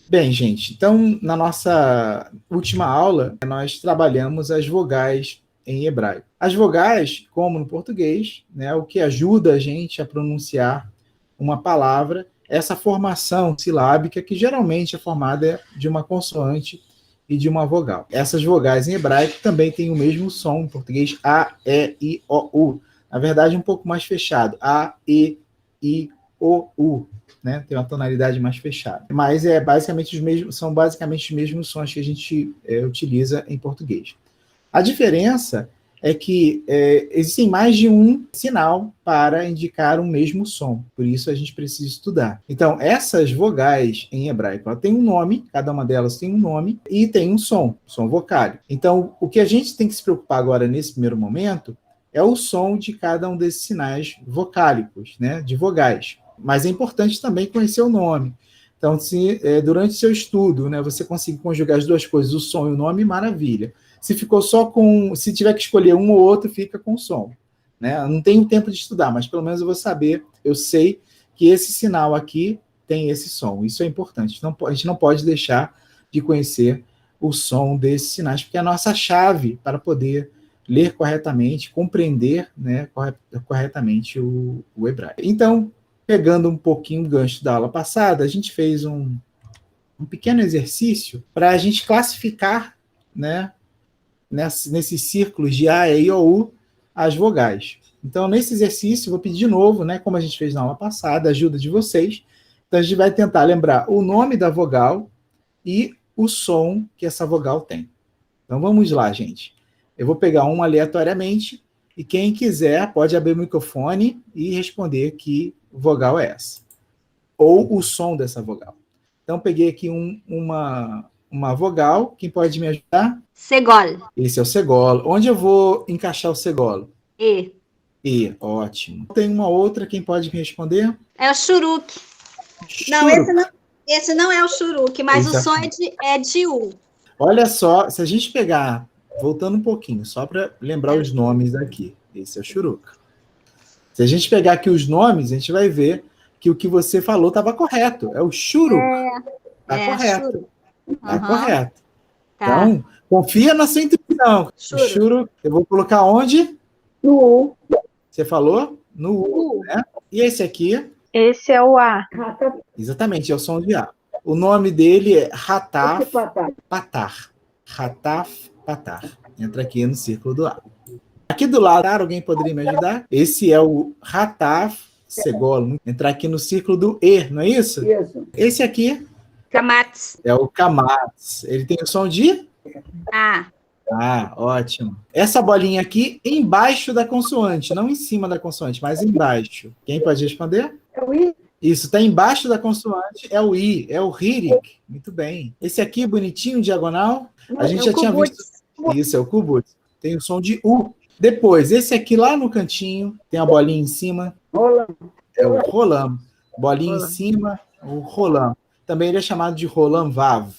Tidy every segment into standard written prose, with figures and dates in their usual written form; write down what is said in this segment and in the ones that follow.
Bem, gente, então, na nossa última aula, nós trabalhamos as vogais em hebraico. As vogais, como no português, né, o que ajuda a gente a pronunciar uma palavra, essa formação silábica, que geralmente é formada de uma consoante e de uma vogal. Essas vogais em hebraico também têm o mesmo som em português, A, E, I, O, U. Na verdade, um pouco mais fechado, A, E, I, O, U. Né? Tem uma tonalidade mais fechada. Mas são basicamente os mesmos sons que a gente utiliza em português. A diferença é que existem mais de um sinal para indicar o mesmo som. Por isso a gente precisa estudar. Então, essas vogais em hebraico, ela tem um nome, cada uma delas tem um nome, e tem um som vocálico. Então, o que a gente tem que se preocupar agora, nesse primeiro momento, é o som de cada um desses sinais vocálicos, né? De vogais. Mas é importante também conhecer o nome. Então, se durante o seu estudo, né, você conseguir conjugar as duas coisas, o som e o nome, maravilha. Se ficou só com... Se tiver que escolher um ou outro, fica com o som. Né? Não tenho tempo de estudar, mas pelo menos eu vou saber, eu sei que esse sinal aqui tem esse som. Isso é importante. A gente não pode deixar de conhecer o som desses sinais, porque é a nossa chave para poder ler corretamente, compreender, né, corretamente o hebraico. Então, pegando um pouquinho o gancho da aula passada, a gente fez um pequeno exercício para a gente classificar, né, nesses círculos de A, E, I, O, U, as vogais. Então, nesse exercício, vou pedir de novo, né, como a gente fez na aula passada, a ajuda de vocês. Então, a gente vai tentar lembrar o nome da vogal e o som que essa vogal tem. Então, vamos lá, gente. Eu vou pegar um aleatoriamente e quem quiser pode abrir o microfone e responder que vogal é essa. Ou o som dessa vogal. Então, peguei aqui uma vogal. Quem pode me ajudar? Segol. Esse é o segolo. Onde eu vou encaixar o segolo? E. E, ótimo. Tem uma outra, quem pode me responder? É o churuque. Não, esse não é o churuque, mas o som é de U. Olha só, se a gente pegar, voltando um pouquinho, só para lembrar os nomes daqui. Esse é o churuca. Se a gente pegar aqui os nomes, a gente vai ver que o que você falou estava correto. É o churuca. Está correto. Está correto. Tá. Então, confia na sua intuição. Churu, eu vou colocar onde? No U. Você falou? No U, né? E esse aqui? Esse é o A. Exatamente, é o som de A. O nome dele é Hataf Patar. Hataf Patar. Entra aqui no círculo do A. Aqui do lado, alguém poderia me ajudar? Esse é o Hataf Segolo. Entrar aqui no círculo do E, não é isso? Isso. Esse aqui? Kamatz. É o Kamatz. Ele tem o som de? A. Ah, ótimo. Essa bolinha aqui embaixo da consoante, não em cima da consoante, mas embaixo. Quem pode responder? É o I. Isso, está embaixo da consoante, é o I, é o Hirik. Muito bem. Esse aqui, bonitinho, diagonal, a gente já tinha visto. Isso, é o Kubutz. Tem o som de U. Depois, esse aqui lá no cantinho, tem a bolinha em cima. Rolam. É o Rolam. Bolinha em cima, o Rolam. Também ele é chamado de Rolam Vav.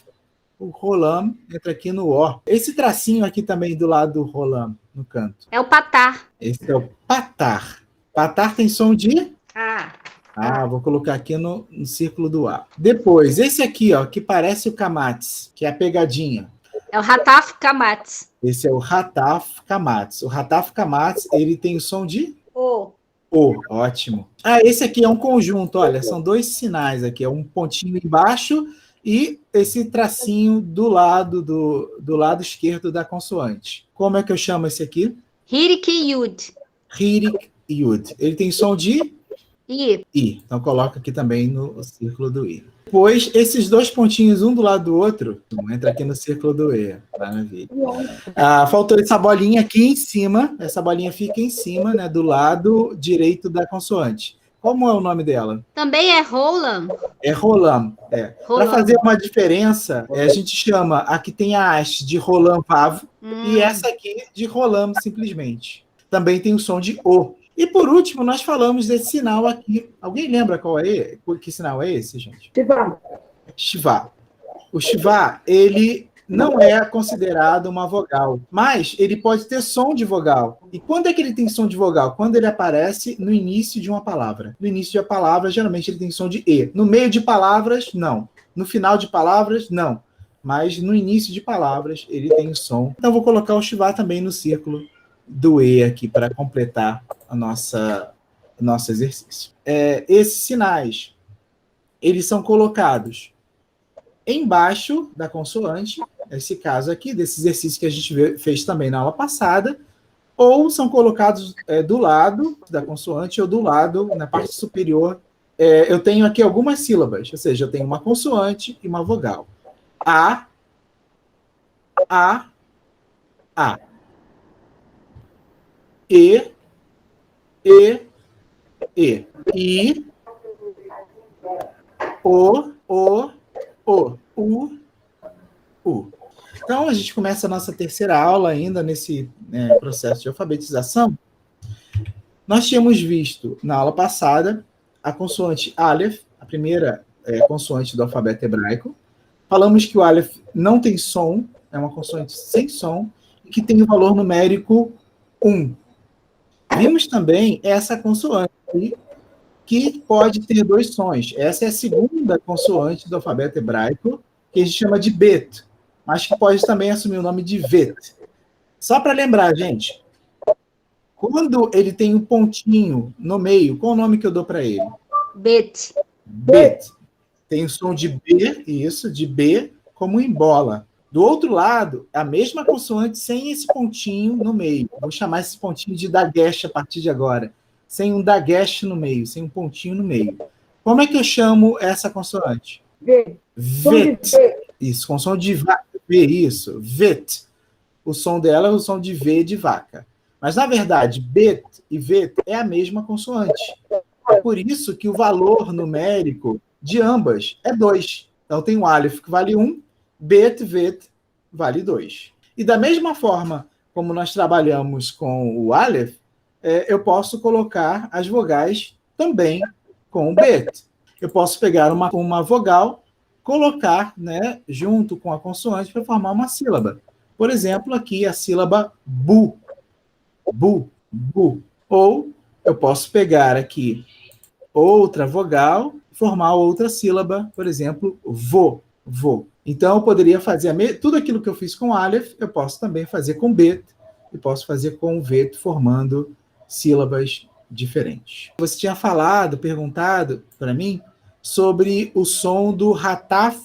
O Rolam entra aqui no O. Esse tracinho aqui também do lado do Rolam, no canto. É o patar. Esse é o Patar. Patar tem som de? A. Ah, vou colocar aqui no círculo do A. Depois, esse aqui, ó, que parece o Kamatz, que é a pegadinha. É o Hataf Kamatz. Esse é o Hataf Kamatz. O Hataf Kamatz, ele tem o som de? O. O, ótimo. Ah, esse aqui é um conjunto, olha, são dois sinais aqui, é um pontinho embaixo e esse tracinho do lado esquerdo da consoante. Como é que eu chamo esse aqui? Hirik Yud. Hirik Yud. Ele tem som de? I. I. Então coloca aqui também no círculo do I. Depois, esses dois pontinhos, um do lado do outro, entra aqui no círculo do E. Maravilha. Faltou essa bolinha aqui em cima. Essa bolinha fica em cima, né, do lado direito da consoante. Como é o nome dela? Também é Rolam. É Rolam. Para fazer uma diferença, a gente chama a que tem a haste de Rolam Vav e essa aqui de Rolam simplesmente. Também tem o som de O. E por último, nós falamos desse sinal aqui. Alguém lembra qual é? Que sinal é esse, gente? Shivá. Shivá. O Shivá, ele não é considerado uma vogal, mas ele pode ter som de vogal. E quando é que ele tem som de vogal? Quando ele aparece no início de uma palavra. No início de uma palavra, geralmente ele tem som de E. No meio de palavras, não. No final de palavras, não. Mas no início de palavras, ele tem som. Então, vou colocar o Shivá também no círculo do E aqui, para completar o nosso exercício. Esses sinais, eles são colocados embaixo da consoante, esse caso aqui, desse exercício que a gente fez também na aula passada, ou são colocados do lado da consoante ou do lado, na parte superior. Eu tenho aqui algumas sílabas, ou seja, eu tenho uma consoante e uma vogal. A. E. I. O. U. Então, a gente começa a nossa terceira aula ainda nesse processo de alfabetização. Nós tínhamos visto, na aula passada, a consoante Aleph, a primeira consoante do alfabeto hebraico. Falamos que o Aleph não tem som, é uma consoante sem som, e que tem o valor numérico 1. Vimos também essa consoante, que pode ter 2 sons. Essa é a segunda consoante do alfabeto hebraico, que a gente chama de Bet, mas que pode também assumir o nome de Vet. Só para lembrar, gente, quando ele tem um pontinho no meio, qual o nome que eu dou para ele? Bet. Bet. Tem o som de B, isso, de B, como em bola. Do outro lado, a mesma consoante sem esse pontinho no meio. Vou chamar esse pontinho de dagesh a partir de agora. Sem um dagesh no meio, sem um pontinho no meio. Como é que eu chamo essa consoante? Vet. Isso, com som de V, isso. Vet. O som dela é o som de V de vaca. Mas, na verdade, Bet e Vet é a mesma consoante. É por isso que o valor numérico de ambas é 2. Então, tem o Aleph que vale 1, Bet, Vet vale 2. E da mesma forma como nós trabalhamos com o Aleph, eu posso colocar as vogais também com o Bet. Eu posso pegar uma vogal, colocar, né, junto com a consoante para formar uma sílaba. Por exemplo, aqui a sílaba bu. Bu, bu. Ou eu posso pegar aqui outra vogal, formar outra sílaba, por exemplo, vo, vo. Então, eu poderia fazer tudo aquilo que eu fiz com Aleph, eu posso também fazer com Bet, e posso fazer com Vet, formando sílabas diferentes. Você tinha perguntado para mim, sobre o som do Hataf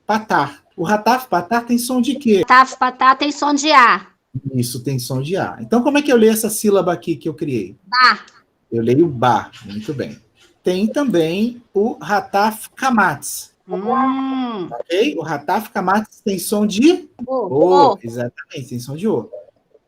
Patar. O Hataf Patar tem som de quê? Hataf Patar tem som de A. Isso, tem som de A. Então, como é que eu leio essa sílaba aqui que eu criei? Ba. Eu leio Ba. Muito bem. Tem também o Hataf Kamatz. Ok? O Hataf Kamatz tem som de O. Exatamente, tem som de O.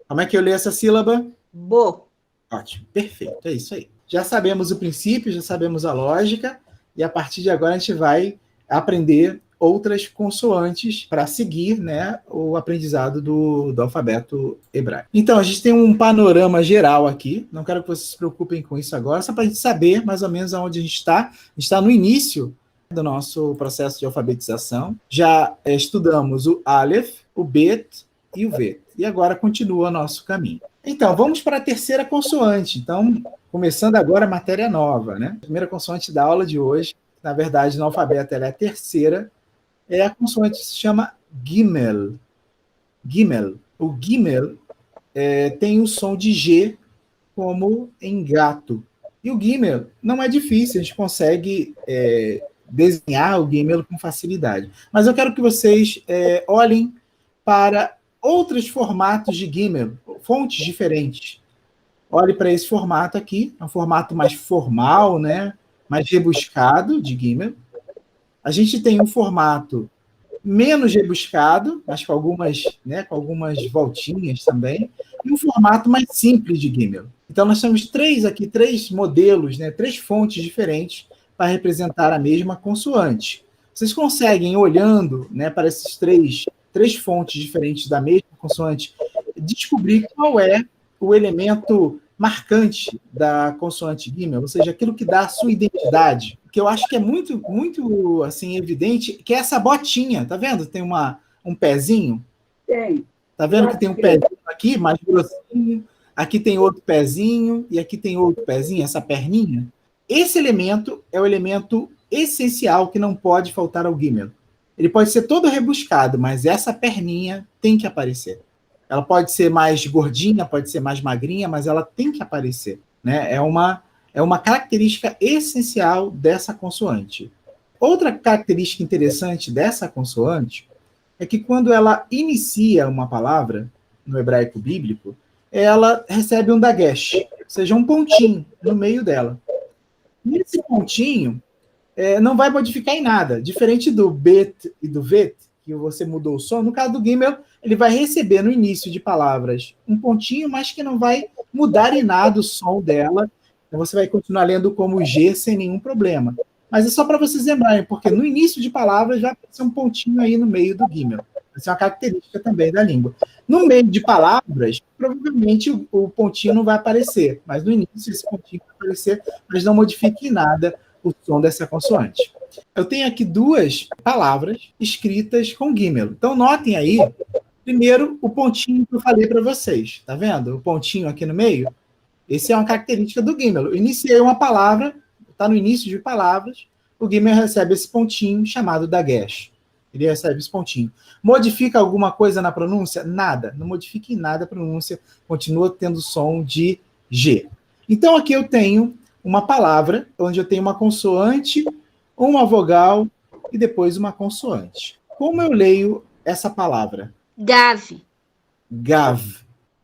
Como é que eu leio essa sílaba? Bo. Ótimo, perfeito, é isso aí. Já sabemos o princípio, já sabemos a lógica, e a partir de agora a gente vai aprender outras consoantes para seguir, né, o aprendizado do alfabeto hebraico. Então, a gente tem um panorama geral aqui, não quero que vocês se preocupem com isso agora, só para a gente saber mais ou menos aonde a gente está. A gente está no início do nosso processo de alfabetização. Já estudamos o Aleph, o Bet e o Vet. E agora continua nosso caminho. Então, vamos para a terceira consoante. Então, começando agora a matéria nova, né? A primeira consoante da aula de hoje, na verdade, no alfabeto ela é a terceira, é a consoante que se chama Gimel. Gimel. O Gimel tem o som de G, como em gato. E o Gimel não é difícil, a gente consegue desenhar o Gimel com facilidade. Mas eu quero que vocês olhem para outros formatos de Gimel, fontes diferentes. Olhe para esse formato aqui, é um formato mais formal, né? Mais rebuscado de Gimel. A gente tem um formato menos rebuscado, mas com algumas voltinhas também, e um formato mais simples de Gimel. Então, nós temos três modelos, né? 3 fontes diferentes para representar a mesma consoante. Vocês conseguem, olhando, né, para esses três fontes diferentes da mesma consoante, descobrir qual é o elemento marcante da consoante Gimel, ou seja, aquilo que dá a sua identidade, que eu acho que é muito, muito assim, evidente, que é essa botinha, tá vendo? Tem uma um pezinho? Tem. Tá vendo que tem um pezinho aqui, mais grossinho, aqui tem outro pezinho, e aqui tem outro pezinho, essa perninha? Esse elemento é o elemento essencial que não pode faltar ao Gimel. Ele pode ser todo rebuscado, mas essa perninha tem que aparecer. Ela pode ser mais gordinha, pode ser mais magrinha, mas ela tem que aparecer, né? É uma característica essencial dessa consoante. Outra característica interessante dessa consoante é que quando ela inicia uma palavra, no hebraico bíblico, ela recebe um dagesh, ou seja, um pontinho no meio dela. E esse pontinho não vai modificar em nada, diferente do bet e do vet, que você mudou o som. No caso do Gimel, ele vai receber no início de palavras um pontinho, mas que não vai mudar em nada o som dela. Então você vai continuar lendo como G sem nenhum problema. Mas é só para vocês lembrarem, porque no início de palavras vai aparecer um pontinho aí no meio do Gimel. Essa é uma característica também da língua. No meio de palavras, provavelmente o pontinho não vai aparecer, mas no início esse pontinho vai aparecer, mas não modifique em nada o som dessa consoante. Eu tenho aqui duas palavras escritas com Gimel. Então, notem aí, primeiro, o pontinho que eu falei para vocês. Tá vendo? O pontinho aqui no meio. Esse é uma característica do Gimel. Eu iniciei uma palavra, está no início de palavras, o Gimel recebe esse pontinho chamado dagesh. Ele recebe esse pontinho. Modifica alguma coisa na pronúncia? Nada. Não modifica em nada a pronúncia. Continua tendo som de G. Então, aqui eu tenho uma palavra onde eu tenho uma consoante, uma vogal e depois uma consoante. Como eu leio essa palavra? Gav. Gav.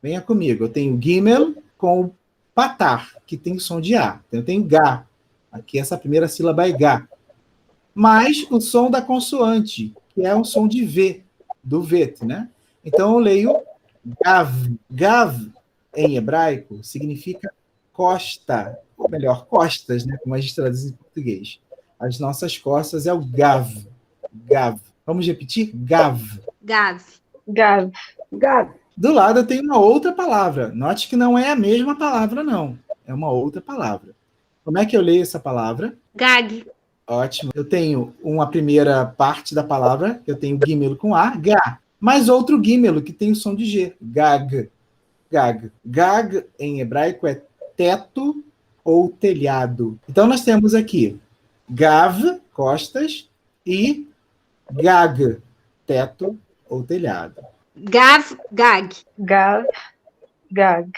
Venha comigo. Eu tenho Gimel com o patar, que tem o som de A. Então, eu tenho Gá. Aqui essa primeira sílaba é Gá. Mais o som da consoante, que é um som de V, do Vet, né? Então eu leio Gav. Gav, em hebraico, significa costa, ou melhor, costas, né? Como a gente traduz em português. As nossas costas é o Gav. Gav. Vamos repetir? Gav. Gav. Gav. Gav. Do lado eu tenho uma outra palavra. Note que não é a mesma palavra, não. É uma outra palavra. Como é que eu leio essa palavra? Gag. Ótimo. Eu tenho uma primeira parte da palavra, eu tenho Gimel com A, Gá. Mais outro Gimel, que tem o som de G. Gag. Gag. Gag, em hebraico, é teto ou telhado. Então, nós temos aqui Gav, costas, e Gag, teto ou telhado. Gav, gag. Gav. Gag.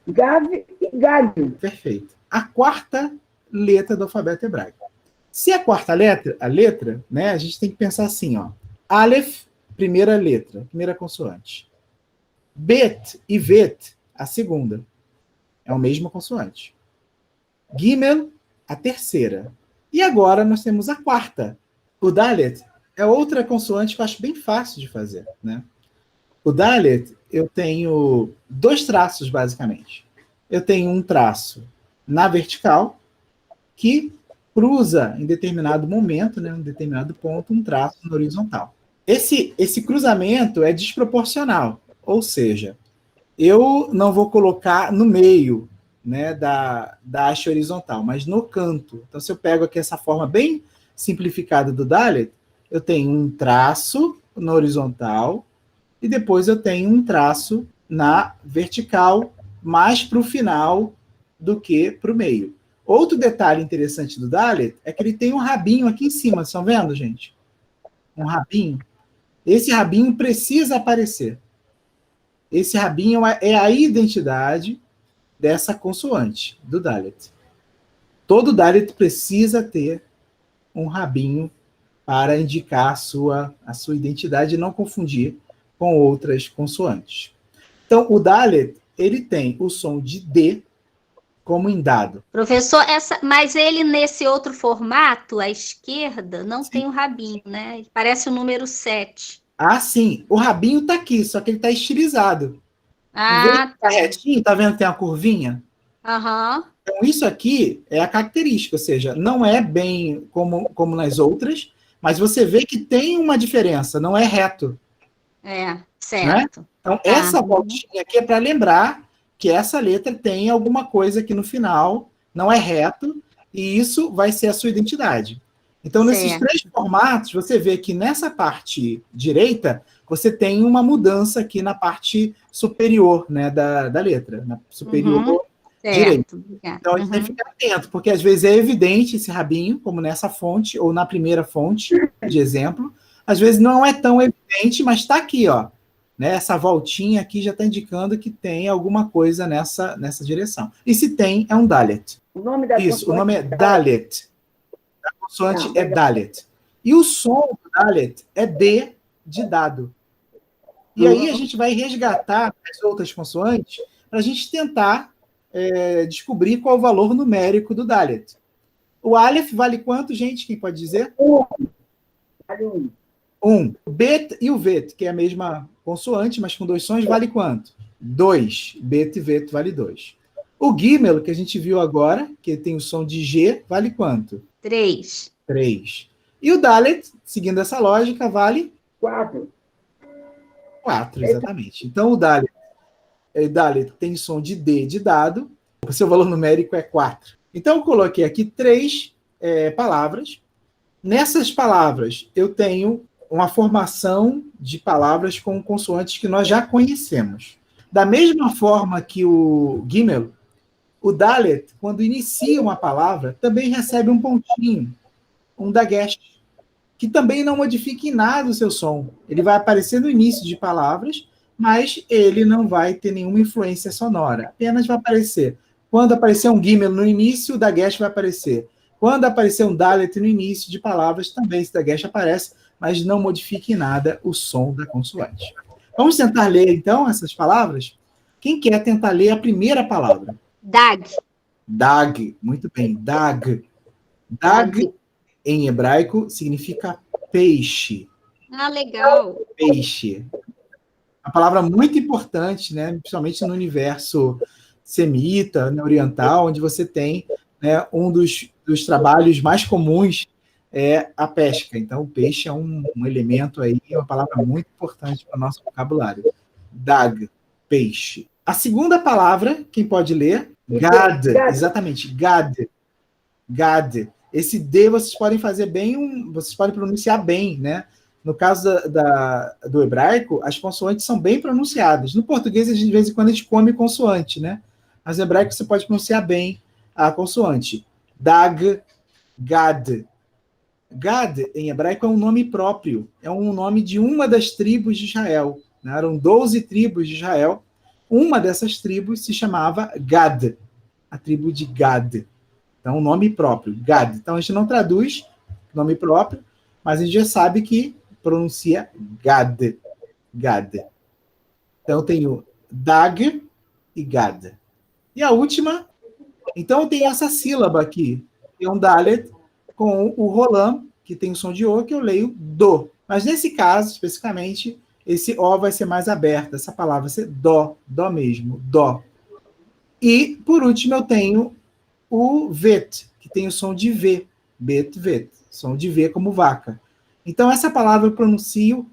Gav e Gag. Perfeito. A quarta letra do alfabeto hebraico. Se a quarta letra, né, a gente tem que pensar assim, ó. Aleph, primeira letra, primeira consoante. Bet e Vet, a segunda. É a mesma consoante. Gimel, a terceira. E agora nós temos a quarta. O Dalet é outra consoante que eu acho bem fácil de fazer, né? O Dalet, eu tenho dois traços, basicamente. Eu tenho um traço na vertical, que cruza em determinado momento, né, em determinado ponto, um traço na horizontal. Esse cruzamento é desproporcional, ou seja, eu não vou colocar no meio, né, da haste horizontal, mas no canto. Então, se eu pego aqui essa forma bem simplificada do Dalet, eu tenho um traço na horizontal e depois eu tenho um traço na vertical, mais para o final do que para o meio. Outro detalhe interessante do Dalet é que ele tem um rabinho aqui em cima. Estão vendo, gente? Um rabinho. Esse rabinho precisa aparecer. Esse rabinho é a identidade dessa consoante do Dalet. Todo Dalet precisa ter um rabinho para indicar a sua identidade e não confundir com outras consoantes. Então, o Dalet, ele tem o som de D como em dado. Professor, mas ele nesse outro formato, à esquerda, não Sim. tem o rabinho, né? Parece o número 7. Ah, sim. O rabinho está aqui, só que ele está estilizado. Em vez de Ah, estar retinho, tá vendo que tem uma curvinha? aham. Então, isso aqui é a característica, ou seja, não é bem como nas outras, mas você vê que tem uma diferença, não é reto. Certo. Então, essa voltinha aqui é para lembrar que essa letra tem alguma coisa aqui no final, não é reto, e isso vai ser a sua identidade. Então, nesses Certo. 3 formatos, você vê que nessa parte direita, você tem uma mudança aqui na parte superior, né, da letra, na superior direita. Certo, obrigada. Então, a gente tem que ficar atento, porque às vezes é evidente esse rabinho, como nessa fonte, ou na primeira fonte de exemplo. Às vezes não é tão evidente, mas está aqui, ó. Né? Essa voltinha aqui já está indicando que tem alguma coisa nessa direção. E se tem, é um Dalet. O nome da Isso, o nome é consoante Dalet. A consoante Não, é Dalet. E o som do Dalet é D de dado. E aí a gente vai resgatar as outras consoantes para a gente tentar descobrir qual o valor numérico do Dalet. O Aleph vale quanto, gente? Quem pode dizer? Vale 1. 1. Bet e o Vet, que é a mesma consoante, mas com 2 sons, vale quanto? 2. Bet e Vet vale 2. O Gimel, que a gente viu agora, que tem o som de G, vale quanto? 3. 3. E o Dalet, seguindo essa lógica, vale 4. 4, exatamente. Então o Dalet tem som de D de dado, o seu valor numérico é 4. Então eu coloquei aqui 3 palavras. Nessas palavras, eu tenho uma formação de palavras com consoantes que nós já conhecemos. Da mesma forma que o Gimel, o Dalet, quando inicia uma palavra, também recebe um pontinho, um dagesh, que também não modifica em nada o seu som. Ele vai aparecer no início de palavras, mas ele não vai ter nenhuma influência sonora. Apenas vai aparecer. Quando aparecer um Gimel no início, o dagesh vai aparecer. Quando aparecer um Dalet no início de palavras, também esse dagesh aparece, mas não modifica em nada o som da consoante. Vamos tentar ler, então, essas palavras? Quem quer tentar ler a primeira palavra? Dag. Dag. Muito bem. Dag. Dag, em hebraico, significa peixe. Ah, legal. Peixe. Uma palavra muito importante, né? Principalmente no universo semita, né, oriental, onde você tem, né, um dos trabalhos mais comuns é a pesca. Então, o peixe é um elemento aí, uma palavra muito importante para o nosso vocabulário. Dag, peixe. A segunda palavra, quem pode ler? Gad. Exatamente, Gad. Gad. Esse D vocês podem fazer bem, vocês podem pronunciar bem, né? No caso do hebraico, as consoantes são bem pronunciadas. No português, de vez em quando, a gente come consoante, né? Mas no hebraico você pode pronunciar bem a consoante. Dag, Gad. Gad, em hebraico, é um nome próprio. É um nome de uma das tribos de Israel. Né? Eram 12 tribos de Israel. Uma dessas tribos se chamava Gad, a tribo de Gad. Então, um nome próprio, Gad. Então, a gente não traduz nome próprio, mas a gente já sabe que pronuncia Gad. Gad. Então, eu tenho Dag e Gad. E a última, então, eu tenho essa sílaba aqui. É um Dalet com o Rolam, que tem o som de O, que eu leio Do. Mas nesse caso, especificamente, esse O vai ser mais aberto. Essa palavra vai ser Dó. Dó mesmo. Dó. E, por último, eu tenho o Vet, que tem o som de V. Bet, Vet. Som de V como vaca. Então, essa palavra eu pronuncio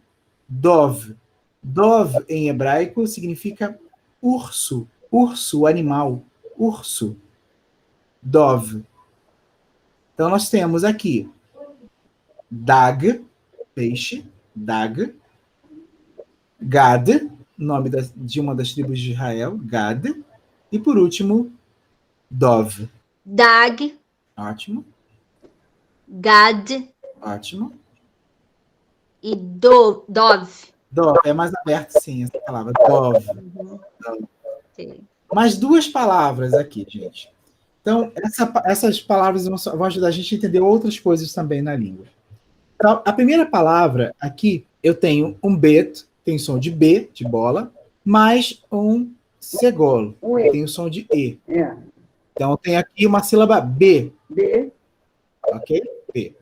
Dov. Dov, em hebraico, significa urso. Urso, animal. Urso. Dov. Então, nós temos aqui Dag, peixe. Dag. Gad, nome de uma das tribos de Israel. Gad. E, por último, Dov. Dag. Ótimo. Gad. Ótimo. E Dov. Dov. É mais aberto, sim, essa palavra. Dov. Sim. Mais 2 palavras aqui, gente. Então, essas palavras vão ajudar a gente a entender outras coisas também na língua. Então, a primeira palavra aqui, eu tenho um bet, tem som de B, de bola, mais um segol, que tem o som de E. Então, eu tenho aqui uma sílaba B. B. Ok? B.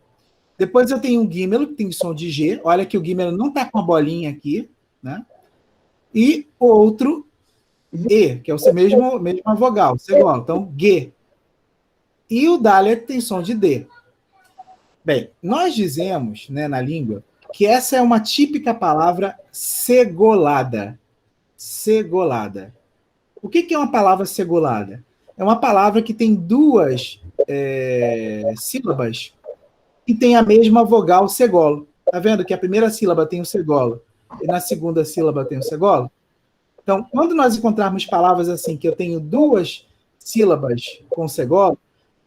Depois eu tenho um gimel, que tem som de G. Olha que o gimel não está com a bolinha aqui, né? E outro E, que é o mesma vogal, segol. Então, G. E o Dalet tem som de D. Bem, nós dizemos, né, na língua, que essa é uma típica palavra segolada. Segolada. O que é uma palavra segolada? É uma palavra que tem 2 sílabas que tem a mesma vogal segolo. Tá vendo que a primeira sílaba tem o segolo e na segunda sílaba tem o segolo? Então, quando nós encontrarmos palavras assim, que eu tenho duas sílabas com segolo,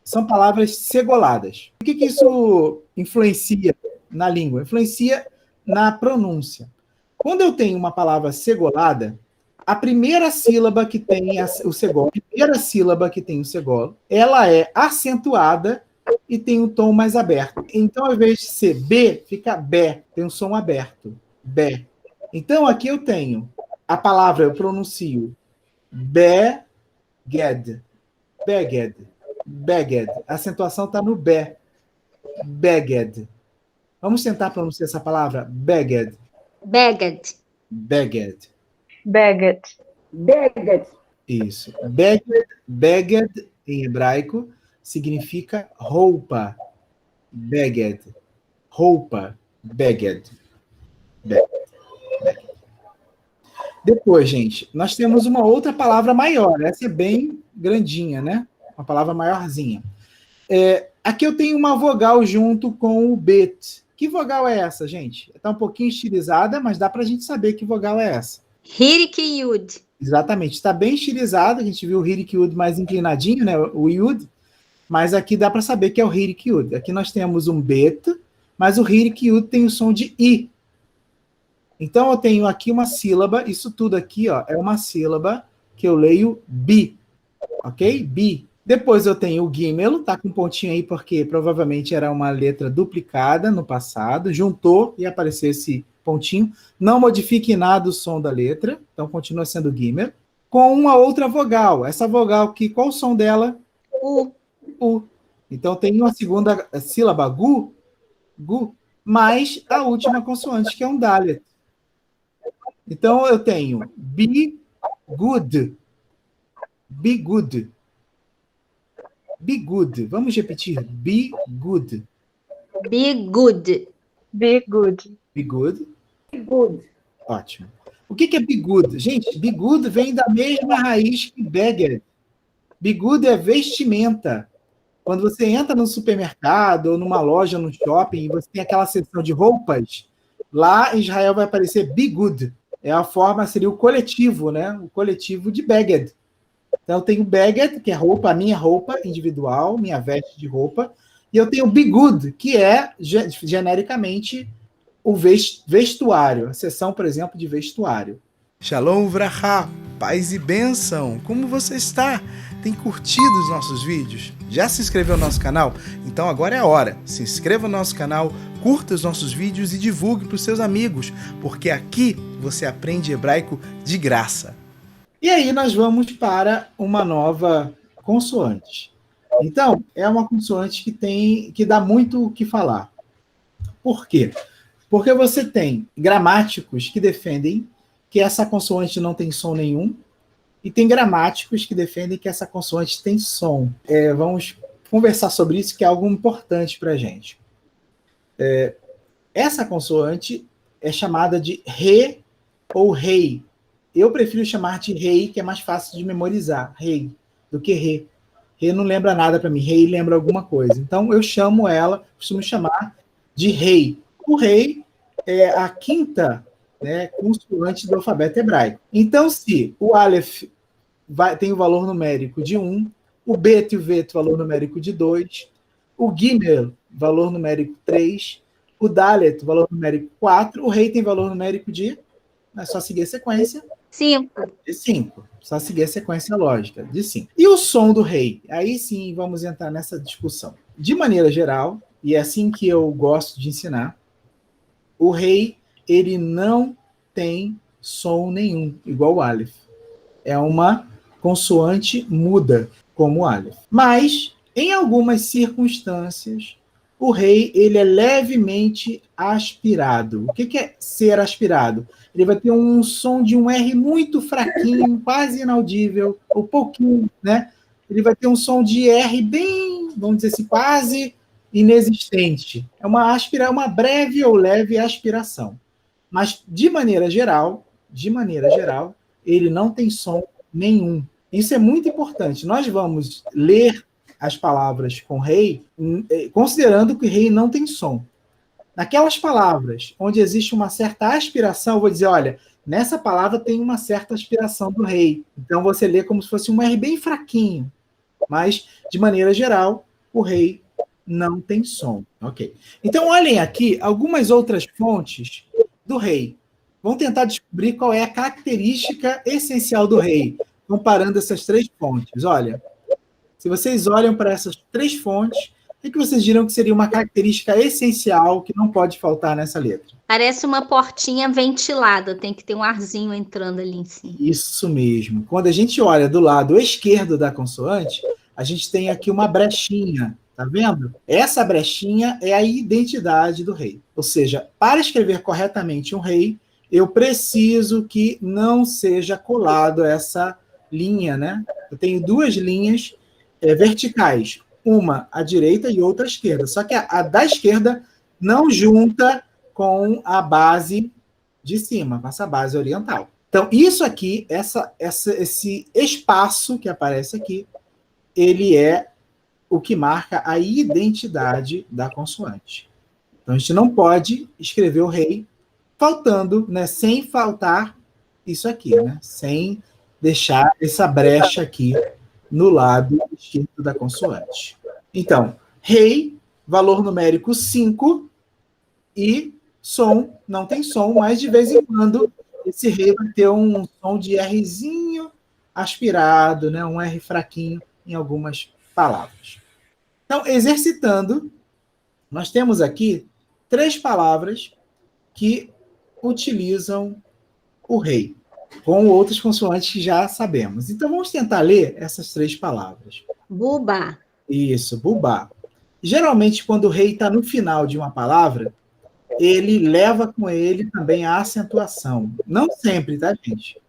são palavras segoladas. O que isso influencia na língua? Influencia na pronúncia. Quando eu tenho uma palavra segolada, a primeira sílaba que tem o segolo, ela é acentuada e tem um tom mais aberto. Então, ao invés de ser B, fica bé, tem um som aberto. Bé. Então, aqui eu tenho a palavra, eu pronuncio beged, beged, beged. A acentuação está no bé. Beged. Vamos tentar pronunciar essa palavra? Beged. Beged. Beged. Beged. Beged. Isso. Beged, beged em hebraico significa roupa. Beged. Roupa. Beged. Beged. Depois, gente, nós temos uma outra palavra maior. Essa é bem grandinha, né? Uma palavra maiorzinha. Aqui eu tenho uma vogal junto com o bet. Que vogal é essa, gente? Está um pouquinho estilizada, mas dá para a gente saber que vogal é essa. Hirik Yud. Exatamente. Está bem estilizado. A gente viu o Hirik Yud mais inclinadinho, né? O Yud. Mas aqui dá para saber que é o Hirik Yud. Aqui nós temos um bet, mas o Hirik Yud tem o som de I. Então, eu tenho aqui uma sílaba, isso tudo aqui ó, é uma sílaba que eu leio bi, ok? Bi. Depois eu tenho o gimel, tá com um pontinho aí porque provavelmente era uma letra duplicada no passado, juntou e apareceu esse pontinho. Não modifique nada o som da letra, então continua sendo gimel. Com uma outra vogal. Essa vogal aqui, qual o som dela? U. U. Então, tem uma segunda sílaba, gu, mais a última consoante, que é um dalet. Então, eu tenho be good. Be good. Be good. Vamos repetir. Be good. Be good. Be good. Be good. Good. Ótimo. O que é be good? Gente, be good vem da mesma raiz que beged. Be good é vestimenta. Quando você entra no supermercado ou numa loja, no shopping, e você tem aquela seção de roupas, lá em Israel vai aparecer be good. É a forma, seria o coletivo, né? O coletivo de beged. Então, eu tenho beged, que é roupa, a minha roupa individual, minha veste de roupa, e eu tenho be good, que é, genericamente, o vestuário. A seção, por exemplo, de vestuário. Shalom Vrachá, paz e bênção. Como você está? Tem curtido os nossos vídeos? Já se inscreveu no nosso canal? Então agora é a hora. Se inscreva no nosso canal, curta os nossos vídeos e divulgue para os seus amigos, porque aqui você aprende hebraico de graça. E aí nós vamos para uma nova consoante. Então, é uma consoante que dá muito o que falar. Por quê? Porque você tem gramáticos que defendem que essa consoante não tem som nenhum, e tem gramáticos que defendem que essa consoante tem som. Vamos conversar sobre isso, que é algo importante para a gente. Essa consoante é chamada de re ou rei. Eu prefiro chamar de rei, que é mais fácil de memorizar, rei, do que re. Re não lembra nada para mim, rei lembra alguma coisa. Então, eu costumo chamar de rei. O rei é a quinta, né, consoante do alfabeto hebraico. Então, se o Aleph tem o valor numérico de 1, o Bet e o Vet, valor numérico de 2, o Gimel, valor numérico 3, o Dalet, valor numérico 4, o Rei tem valor numérico de... É só seguir a sequência. 5. De 5. Só seguir a sequência lógica, de 5. E o som do Rei? Aí sim vamos entrar nessa discussão. De maneira geral, e é assim que eu gosto de ensinar, o Rei, ele não tem som nenhum, igual o Aleph. É uma consoante muda, como o Aleph. Mas, em algumas circunstâncias, o Rei ele é levemente aspirado. O que é ser aspirado? Ele vai ter um som de um R muito fraquinho, quase inaudível, ou pouquinho, né? Ele vai ter um som de R bem, vamos dizer assim, quase inexistente. É uma breve ou leve aspiração. Mas, de maneira geral, ele não tem som nenhum. Isso é muito importante. Nós vamos ler as palavras com rei, considerando que rei não tem som. Naquelas palavras onde existe uma certa aspiração, eu vou dizer, olha, nessa palavra tem uma certa aspiração do rei. Então você lê como se fosse um R bem fraquinho. Mas, de maneira geral, o rei não tem som. Ok. Então, olhem aqui algumas outras fontes do rei. Vamos tentar descobrir qual é a característica essencial do rei, comparando essas 3 fontes. Olha, se vocês olham para essas 3 fontes, o que vocês diriam que seria uma característica essencial que não pode faltar nessa letra? Parece uma portinha ventilada, tem que ter um arzinho entrando ali em cima. Isso mesmo. Quando a gente olha do lado esquerdo da consoante, a gente tem aqui uma brechinha, tá vendo? Essa brechinha é a identidade do rei. Ou seja, para escrever corretamente um rei, eu preciso que não seja colado essa linha, né? Eu tenho 2 linhas verticais, uma à direita e outra à esquerda. Só que a da esquerda não junta com a base de cima, com essa base oriental. Então, isso aqui, esse espaço que aparece aqui, ele é o que marca a identidade da consoante. Então, a gente não pode escrever o rei faltando, né, sem faltar isso aqui, né, sem deixar essa brecha aqui no lado esquerdo da consoante. Então, rei, valor numérico 5, e som, não tem som, mas de vez em quando esse rei vai ter um som de Rzinho aspirado, né, um R fraquinho em algumas palavras. Então, exercitando, nós temos aqui 3 palavras que utilizam o rei, com outras consoantes que já sabemos. Então, vamos tentar ler essas 3 palavras. Buba. Isso, bubá. Geralmente, quando o rei está no final de uma palavra, ele leva com ele também a acentuação. Não sempre, tá, gente?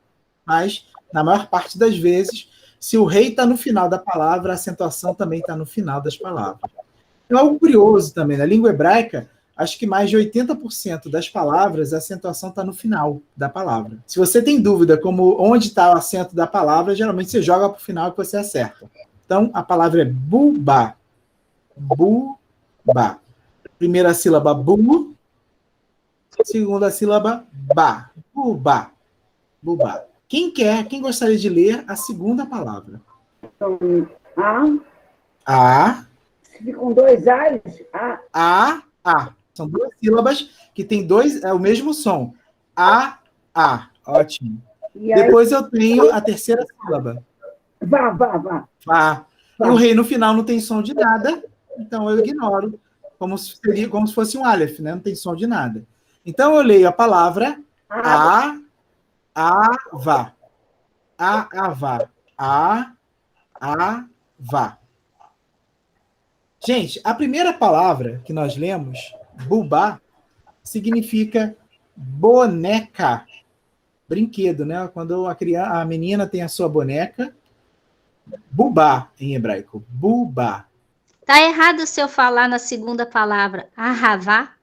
Mas, na maior parte das vezes, se o rei está no final da palavra, a acentuação também está no final das palavras. É algo curioso também. Na língua hebraica, acho que mais de 80% das palavras, a acentuação está no final da palavra. Se você tem dúvida como onde está o acento da palavra, geralmente você joga para o final que você acerta. Então, a palavra é bubá. Bubá. Primeira sílaba, bu. Segunda sílaba, ba. Bubá. Bubá. Quem gostaria de ler a segunda palavra? Então, A. se ficam 2 A's, A. São 2 sílabas que têm o mesmo som. A. Ótimo. e aí, Depois eu tenho a terceira sílaba. vá. Vá. E o rei no final não tem som de nada, então eu ignoro, como se fosse um aleph, né? Não tem som de nada. Então eu leio a palavra vá. Vá. Gente, a primeira palavra que nós lemos, bubá, significa boneca. Brinquedo, né? Quando a menina tem a sua boneca, bubá em hebraico. Bubá. Tá errado se eu falar na segunda palavra ahavá?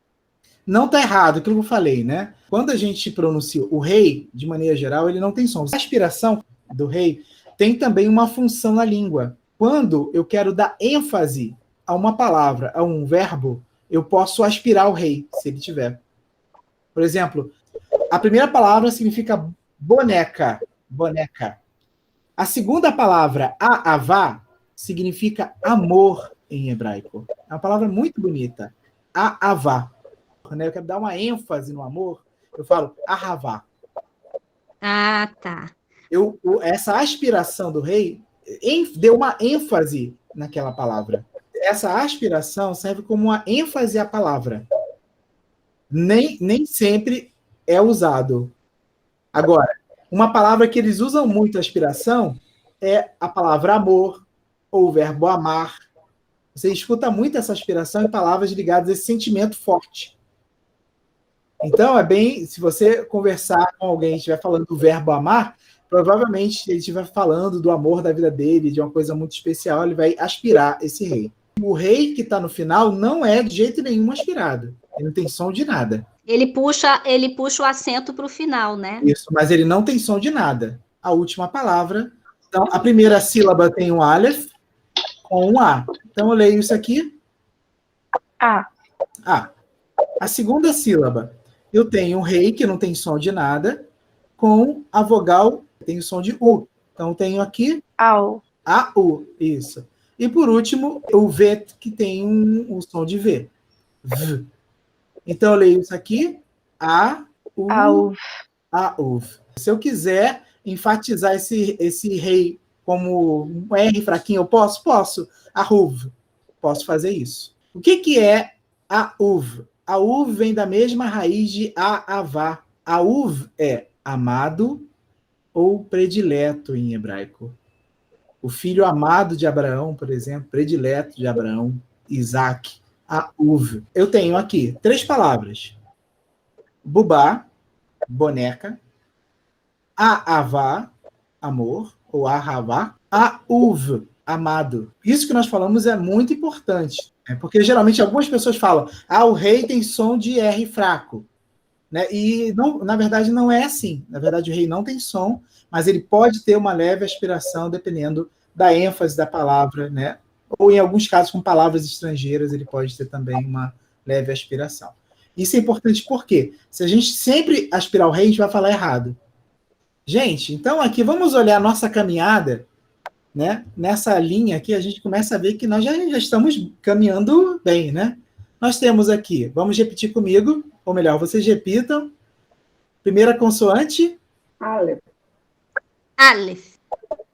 Não está errado, aquilo que eu falei, né? Quando a gente pronuncia o rei, de maneira geral, ele não tem som. A aspiração do rei tem também uma função na língua. Quando eu quero dar ênfase a uma palavra, a um verbo, eu posso aspirar o rei, se ele tiver. Por exemplo, a primeira palavra significa boneca. Boneca. A segunda palavra, ahavá, significa amor em hebraico. É uma palavra muito bonita. Ahavá. Eu quero dar uma ênfase no amor, eu falo ahavá. Ah, tá. Essa aspiração do rei deu uma ênfase naquela palavra. Essa aspiração serve como uma ênfase à palavra. Nem sempre é usado. Agora, uma palavra que eles usam muito a aspiração é a palavra amor ou o verbo amar. Você escuta muito essa aspiração em palavras ligadas a esse sentimento forte. Então, se você conversar com alguém e estiver falando do verbo amar, provavelmente ele estiver falando do amor da vida dele, de uma coisa muito especial, ele vai aspirar esse rei. O rei que está no final não é de jeito nenhum aspirado. Ele não tem som de nada. Ele puxa o acento para o final, né? Isso, mas ele não tem som de nada. A última palavra. Então, a primeira sílaba tem um aleph, com um A. Então, eu leio isso aqui. A. A. A segunda sílaba, eu tenho um rei, que não tem som de nada, com a vogal, tem o som de U. Então, eu tenho aqui Au. A-U, isso. E, por último, o V, que tem um som de V. V. Então, eu leio isso aqui. A-U. Au. A-U. Se eu quiser enfatizar esse rei como um R fraquinho, eu posso? Posso. A-U-V. Posso fazer isso. O que é a-U-V? A-U-V vem da mesma raiz de a-avá. A-U-V é amado ou predileto em hebraico. O filho amado de Abraão, por exemplo, predileto de Abraão, Isaac, a-U-V. Eu tenho aqui 3 palavras. Bubá, boneca. A-avá, amor, ou a-havá. A-U-V, amado. Isso que nós falamos é muito importante, né? Porque geralmente algumas pessoas falam, o rei tem som de R fraco. Né? E, não, na verdade, não é assim. Na verdade, o rei não tem som, mas ele pode ter uma leve aspiração, dependendo da ênfase da palavra, né? Ou, em alguns casos, com palavras estrangeiras, ele pode ter também uma leve aspiração. Isso é importante porque, se a gente sempre aspirar o rei, a gente vai falar errado. Gente, então aqui vamos olhar a nossa caminhada, né? Nessa linha aqui, a gente começa a ver que nós já estamos caminhando bem, né? Nós temos aqui, vamos repetir comigo, ou melhor, vocês repitam. Primeira consoante. Aleph. Aleph.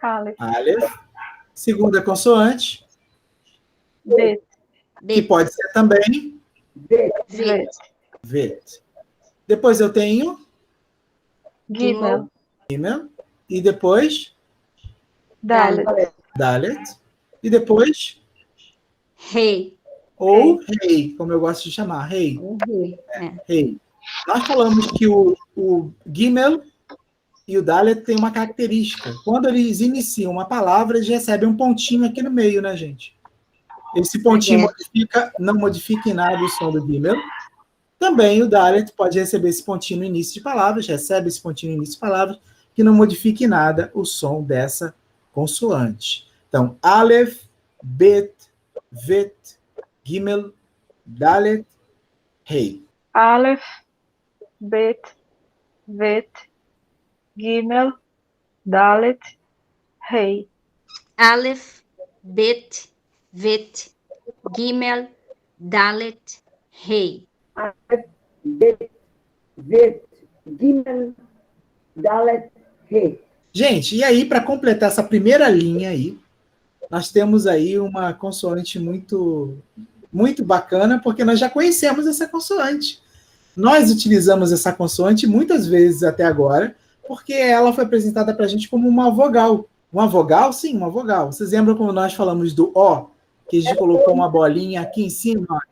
Aleph. Aleph. Segunda consoante. Bet. Que pode ser também Bet. Vet. Vet. Depois eu tenho Gimel. Gimel. E depois Dalet. Dalet. E depois Rei. ou rei, como eu gosto de chamar, rei. Rei. É. Rei. Nós falamos que o Gimel e o Dalet têm uma característica. Quando eles iniciam uma palavra, eles recebem um pontinho aqui no meio, né, gente? Esse pontinho não modifica em nada o som do Gimel. Também o Dalet pode receber esse pontinho no início de palavras, recebe esse pontinho no início de palavras, que não modifica em nada o som dessa consoante. Então, Aleph, Bet, Vet, Gimel, Dalet, Rei. Aleph. Bet. Vet. Gimel. Dalet. Rei. Aleph, Bet, Vet, Gimel, Dalet, Rei. Bet. Vet. Gimel. Dalet. Rei. Gente, e aí, para completar essa primeira linha aí, nós temos aí uma consoante muito, muito bacana, porque nós já conhecemos essa consoante. Nós utilizamos essa consoante muitas vezes até agora, porque ela foi apresentada para a gente como uma vogal. Uma vogal? Sim, uma vogal. Vocês lembram quando nós falamos do O, que a gente colocou uma bolinha aqui em cima?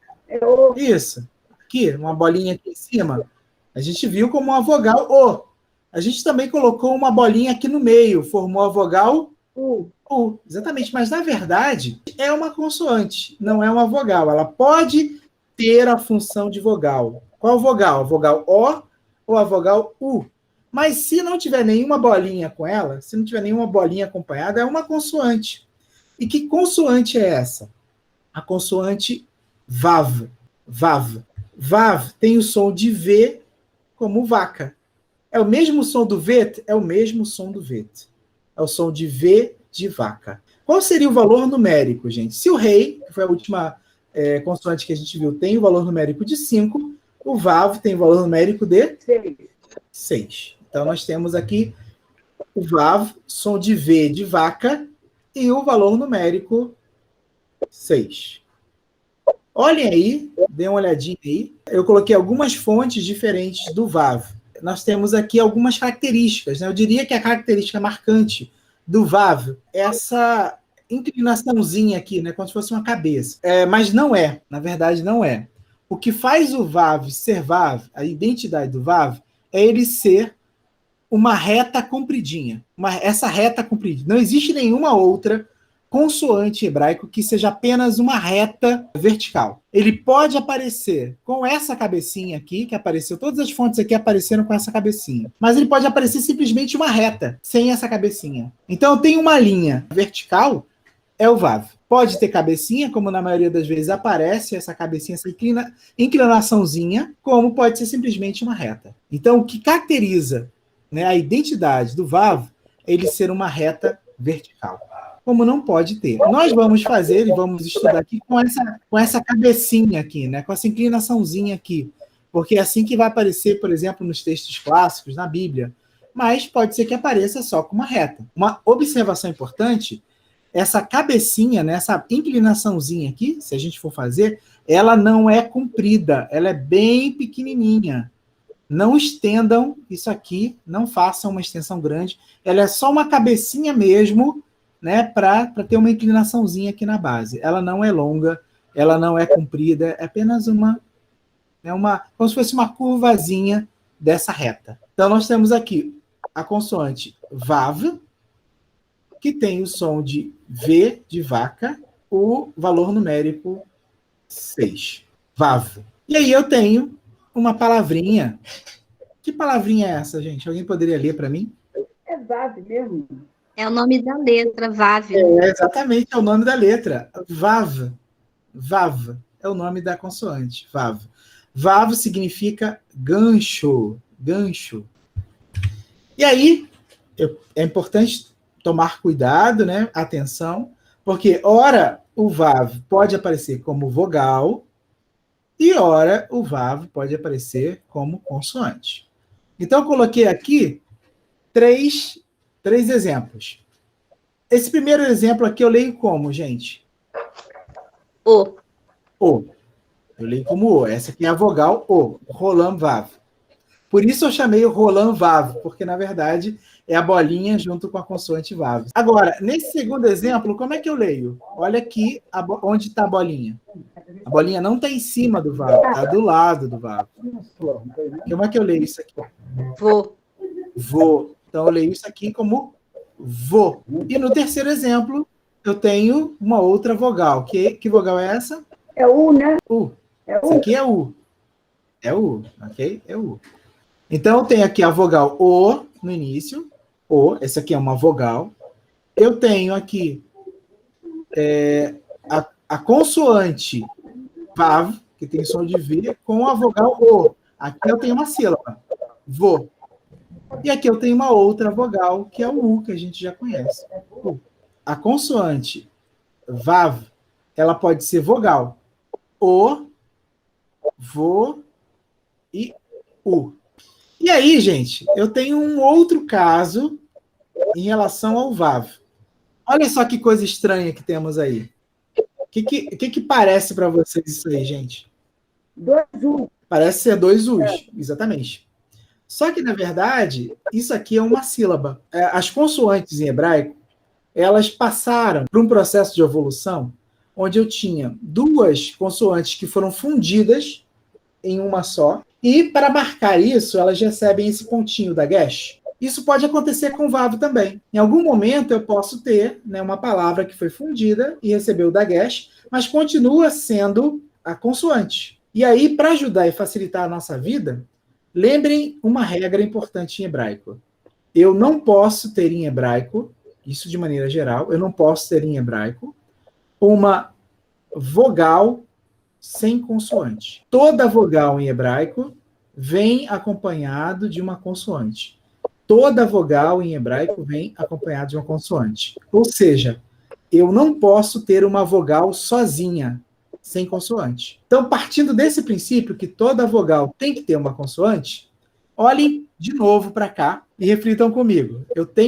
Isso. Aqui, uma bolinha aqui em cima. A gente viu como uma vogal O. A gente também colocou uma bolinha aqui no meio, formou a vogal U. Exatamente, mas na verdade é uma consoante, não é uma vogal. Ela pode ter a função de vogal. Qual vogal? A vogal O ou a vogal U? Mas se não tiver nenhuma bolinha com ela, se não tiver nenhuma bolinha acompanhada, é uma consoante. E que consoante é essa? A consoante Vav. Vav. Vav tem o som de V como vaca. É o mesmo som do Vet? É o mesmo som do Vet. É o som de V de vaca. Qual seria o valor numérico, gente? Se o rei, que foi a última consoante que a gente viu, tem o valor numérico de 5, o Vav tem o valor numérico de 6. Então, nós temos aqui o Vav, som de V de vaca, e o valor numérico 6. Olhem aí, dê uma olhadinha aí. Eu coloquei algumas fontes diferentes do Vav. Nós temos aqui algumas características, né? Eu diria que a característica marcante do Vav é essa inclinaçãozinha aqui, né? Como se fosse uma cabeça. Mas não é, na verdade não é. O que faz o Vav ser Vav, a identidade do Vav, é ele ser uma reta compridinha. Essa reta compridinha. Não existe nenhuma outra consoante hebraico que seja apenas uma reta vertical. Ele pode aparecer com essa cabecinha aqui, que apareceu, todas as fontes aqui apareceram com essa cabecinha. Mas ele pode aparecer simplesmente uma reta, sem essa cabecinha. Então, tem uma linha vertical, é o Vav. Pode ter cabecinha, como na maioria das vezes aparece essa cabecinha, essa inclinaçãozinha, como pode ser simplesmente uma reta. Então, o que caracteriza, né, a identidade do Vav é ele ser uma reta vertical. Como não pode ter. Nós vamos fazer e vamos estudar aqui com essa cabecinha aqui, né, com essa inclinaçãozinha aqui, porque é assim que vai aparecer, por exemplo, nos textos clássicos, na Bíblia. Mas pode ser que apareça só com uma reta. Uma observação importante, essa cabecinha, né, essa inclinaçãozinha aqui, se a gente for fazer, ela não é comprida, ela é bem pequenininha. Não estendam isso aqui, não façam uma extensão grande, ela é só uma cabecinha mesmo, né, para ter uma inclinaçãozinha aqui na base. Ela não é longa, ela não é comprida, é apenas como se fosse uma curvazinha dessa reta. Então, nós temos aqui a consoante Vav, que tem o som de V de vaca, o valor numérico 6. Vav. E aí eu tenho uma palavrinha. Que palavrinha é essa, gente? Alguém poderia ler para mim? É Vav mesmo. É o nome da letra, Vav. Exatamente, é o nome da letra. Vav. Vav é o nome da consoante. Vav. Vav significa gancho. Gancho. E aí, é importante tomar cuidado, né? Atenção, porque ora o Vav pode aparecer como vogal e ora o Vav pode aparecer como consoante. Então, eu coloquei aqui três exemplos. Esse primeiro exemplo aqui eu leio como, gente? O. O. Eu leio como O. Essa aqui é a vogal O. Roland Vav. Por isso eu chamei o Roland Vav, porque, na verdade, é a bolinha junto com a consoante Vav. Agora, nesse segundo exemplo, como é que eu leio? Olha aqui onde está a bolinha. A bolinha não está em cima do Vav, está do lado do Vav. Como é que eu leio isso aqui? Vô. Vô. Então, eu leio isso aqui como vô. E no terceiro exemplo, eu tenho uma outra vogal. Que vogal é essa? É U, né? U. É Isso U. aqui é U. É U, ok? É U. Então, eu tenho aqui a vogal O no início. O, essa aqui é uma vogal. Eu tenho aqui a consoante Vav, que tem som de V, com a vogal O. Aqui eu tenho uma sílaba. Vô. E aqui eu tenho uma outra vogal, que é o U, que a gente já conhece. U. A consoante Vav, ela pode ser vogal. O, vô e U. E aí, gente, eu tenho um outro caso em relação ao Vav. Olha só que coisa estranha que temos aí. O que parece para vocês isso aí, gente? 2 U. Parece ser 2 U's, exatamente. Só que, na verdade, isso aqui é uma sílaba. As consoantes em hebraico, elas passaram por um processo de evolução onde eu tinha 2 consoantes que foram fundidas em uma só, e para marcar isso, elas recebem esse pontinho da Gesh. Isso pode acontecer com o Vav também. Em algum momento eu posso ter, né, uma palavra que foi fundida e recebeu o da Gesh, mas continua sendo a consoante. E aí, para ajudar e facilitar a nossa vida, lembrem uma regra importante em hebraico. Eu não posso ter em hebraico, isso de maneira geral, eu não posso ter em hebraico uma vogal sem consoante. Toda vogal em hebraico vem acompanhado de uma consoante. Toda vogal em hebraico vem acompanhada de uma consoante. Ou seja, eu não posso ter uma vogal sozinha, sem consoante. Então, partindo desse princípio que toda vogal tem que ter uma consoante, olhem de novo para cá e reflitam comigo.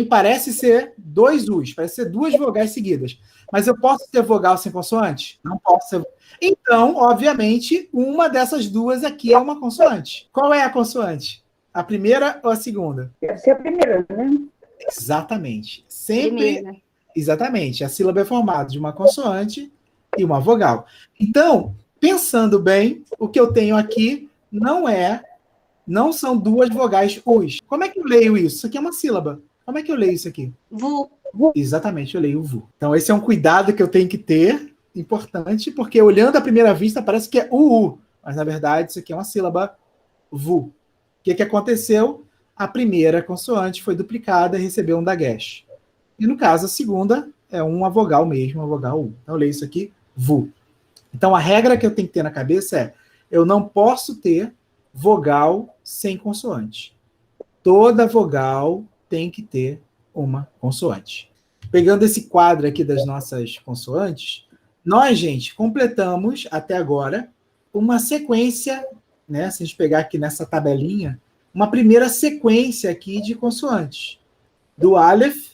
Parece ser 2 U's, parece ser 2 vogais seguidas. Mas eu posso ter vogal sem consoante? Não posso ter. Então, obviamente, uma dessas duas aqui é uma consoante. Qual é a consoante? A primeira ou a segunda? Deve ser a primeira, né? Exatamente. Sempre. Primeira. Exatamente. A sílaba é formada de uma consoante e uma vogal. Então, pensando bem, o que eu tenho aqui não são 2 vogais U's. Como é que eu leio isso? Isso aqui é uma sílaba. Como é que eu leio isso aqui? Vu. Exatamente, eu leio vu. Então, esse é um cuidado que eu tenho que ter, importante, porque olhando à primeira vista parece que é u, mas na verdade isso aqui é uma sílaba vu. O que aconteceu? A primeira consoante foi duplicada e recebeu um dagesh. E no caso, a segunda é uma vogal mesmo, uma vogal U. Então, eu leio isso aqui, VU. Então, a regra que eu tenho que ter na cabeça é, eu não posso ter vogal sem consoante. Toda vogal tem que ter uma consoante. Pegando esse quadro aqui das nossas consoantes, nós, gente, completamos até agora uma sequência, né? Se a gente pegar aqui nessa tabelinha, uma primeira sequência aqui de consoantes, do Aleph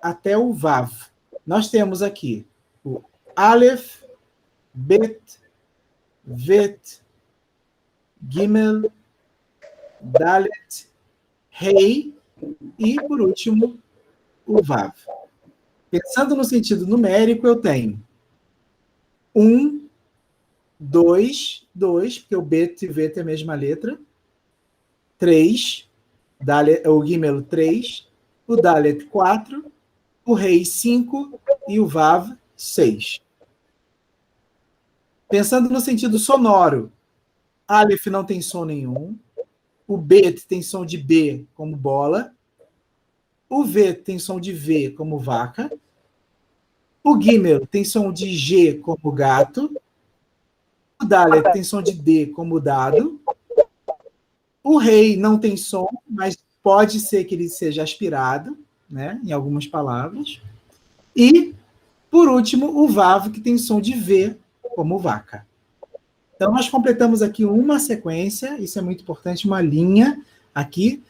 até o Vav. Nós temos aqui o Aleph, Bet, Vet, Gimel, Dalet, Rei e, por último, o Vav. Pensando no sentido numérico, eu tenho 1, 2, porque o Bet e Bet é a mesma letra. 3, o Gimel 3, o Dalet 4, o Rei 5 e o Vav 6. Pensando no sentido sonoro, Aleph não tem som nenhum, o Bet tem som de B como bola, o V tem som de V como vaca, o Gimel tem som de G como gato, o Dalet tem som de D como dado, o Rei não tem som, mas pode ser que ele seja aspirado, né, em algumas palavras, e, por último, o Vav, que tem som de V como vaca. Então, nós completamos aqui uma sequência, isso é muito importante, uma linha aqui,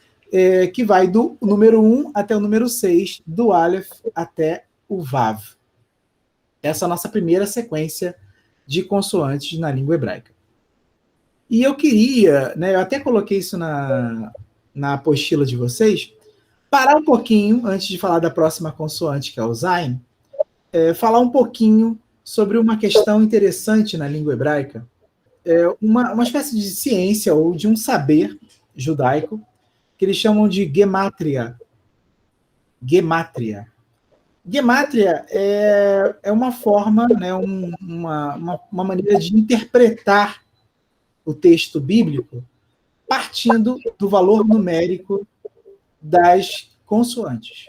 que vai do número 1 até o número 6, do Aleph até o Vav. Essa é a nossa primeira sequência de consoantes na língua hebraica. E eu queria, né, eu até coloquei isso na apostila de vocês, parar um pouquinho, antes de falar da próxima consoante, que é o Zayin, falar um pouquinho sobre uma questão interessante na língua hebraica, uma espécie de ciência ou de um saber judaico que eles chamam de gemátria. Gemátria. Gemátria é uma forma, né, uma maneira de interpretar o texto bíblico partindo do valor numérico das consoantes.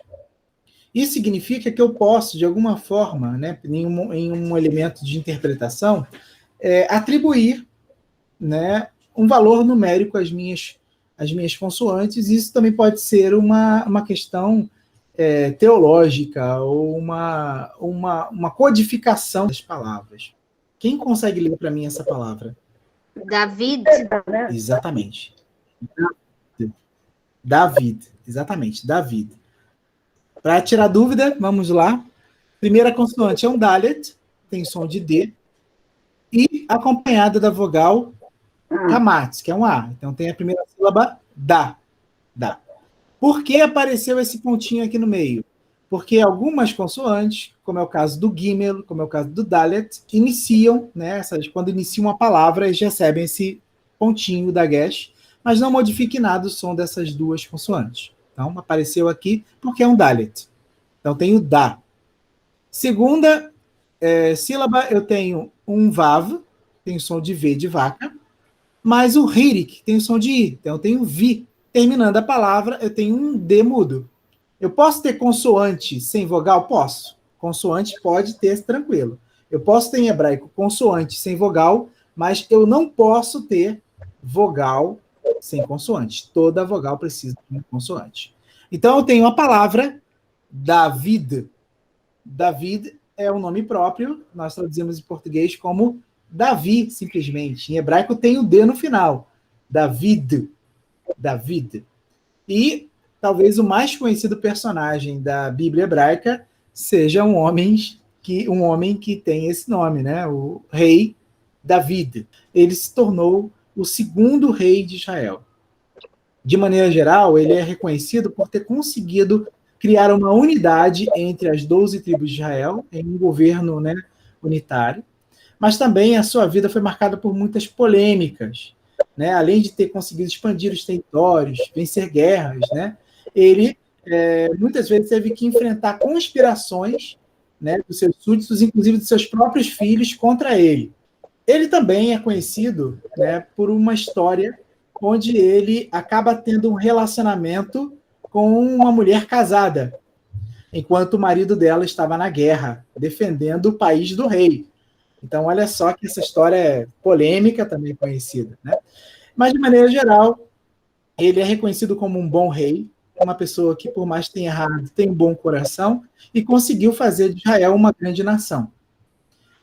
Isso significa que eu posso, de alguma forma, né, em um elemento de interpretação, atribuir, né, um valor numérico às minhas consoantes. Isso também pode ser uma questão teológica ou uma codificação das palavras. Quem consegue ler para mim essa palavra? David. Exatamente. David. Exatamente, David. Para tirar dúvida, vamos lá. Primeira consoante é um Dalet, tem som de D, e acompanhada da vogal Kamatz, que é um A. Então tem a primeira sílaba da. Por que apareceu esse pontinho aqui no meio? Porque algumas consoantes, como é o caso do Gimel, como é o caso do Dalet, iniciam, né, quando iniciam uma palavra, eles recebem esse pontinho da Gesh, mas não modifique nada o som dessas duas consoantes. Então, apareceu aqui porque é um Dalet. Então, tenho Da. Segunda sílaba, eu tenho um Vav, tem som de V de vaca, mas o Hirik tem som de I. Então, eu tenho Vi. Terminando a palavra, eu tenho um D mudo. Eu posso ter consoante sem vogal? Posso. Consoante pode ter, tranquilo. Eu posso ter em hebraico consoante sem vogal, mas eu não posso ter vogal sem consoante. Toda vogal precisa de uma consoante. Então, eu tenho a palavra David. David é um nome próprio, nós traduzimos em português como Davi, simplesmente. Em hebraico tem o D no final. David. E talvez o mais conhecido personagem da Bíblia hebraica seja um homem que tem esse nome, né? O rei David. Ele se tornou o segundo rei de Israel. De maneira geral, ele é reconhecido por ter conseguido criar uma unidade entre as 12 tribos de Israel em um governo, né, unitário, mas também a sua vida foi marcada por muitas polêmicas, né? Além de ter conseguido expandir os territórios, vencer guerras, né? Ele muitas vezes teve que enfrentar conspirações, né, dos seus súditos, inclusive dos seus próprios filhos, contra ele. Ele também é conhecido, né, por uma história onde ele acaba tendo um relacionamento com uma mulher casada. enquanto o marido dela estava na guerra, defendendo o país do rei. Então, olha só que essa história é polêmica, também conhecida, né? Mas, de maneira geral, ele é reconhecido como um bom rei, uma pessoa que, por mais que tenha errado, tem um bom coração e conseguiu fazer de Israel uma grande nação.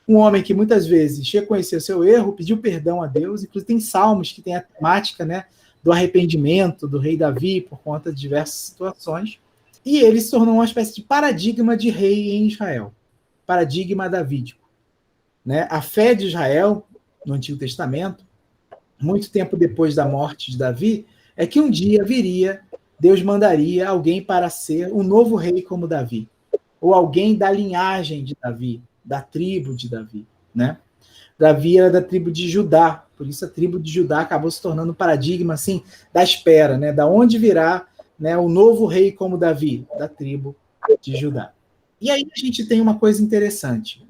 Um homem que muitas vezes reconheceu seu erro, pediu perdão a Deus, inclusive tem salmos que tem a temática, né, do arrependimento do rei Davi por conta de diversas situações, e ele se tornou uma espécie de paradigma de rei em Israel, paradigma davídico. Né? A fé de Israel, no Antigo Testamento, muito tempo depois da morte de Davi, é que um dia viria, Deus mandaria alguém para ser um novo rei como Davi, ou alguém da linhagem de Davi, da tribo de Davi, né? Davi era da tribo de Judá, por isso a tribo de Judá acabou se tornando um paradigma assim da espera, né? Da onde virá, né, o novo rei como Davi, da tribo de Judá. E aí a gente tem uma coisa interessante,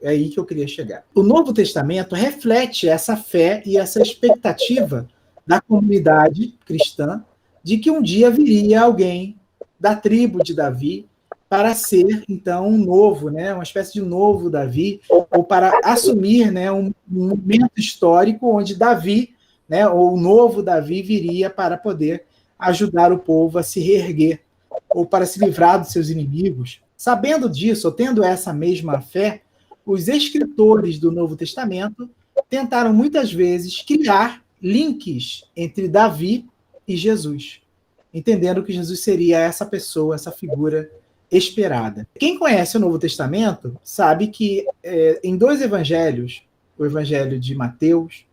é aí que eu queria chegar. O Novo Testamento reflete essa fé e essa expectativa da comunidade cristã de que um dia viria alguém da tribo de Davi para ser, então, um novo, né, uma espécie de novo Davi, ou para assumir, né, um momento histórico onde Davi, né, ou o novo Davi viria para poder ajudar o povo a se reerguer, ou para se livrar dos seus inimigos. Sabendo disso, ou tendo essa mesma fé, os escritores do Novo Testamento tentaram muitas vezes criar links entre Davi e Jesus, entendendo que Jesus seria essa pessoa, essa figura esperada. Quem conhece o Novo Testamento sabe que em dois evangelhos, o evangelho de Mateus,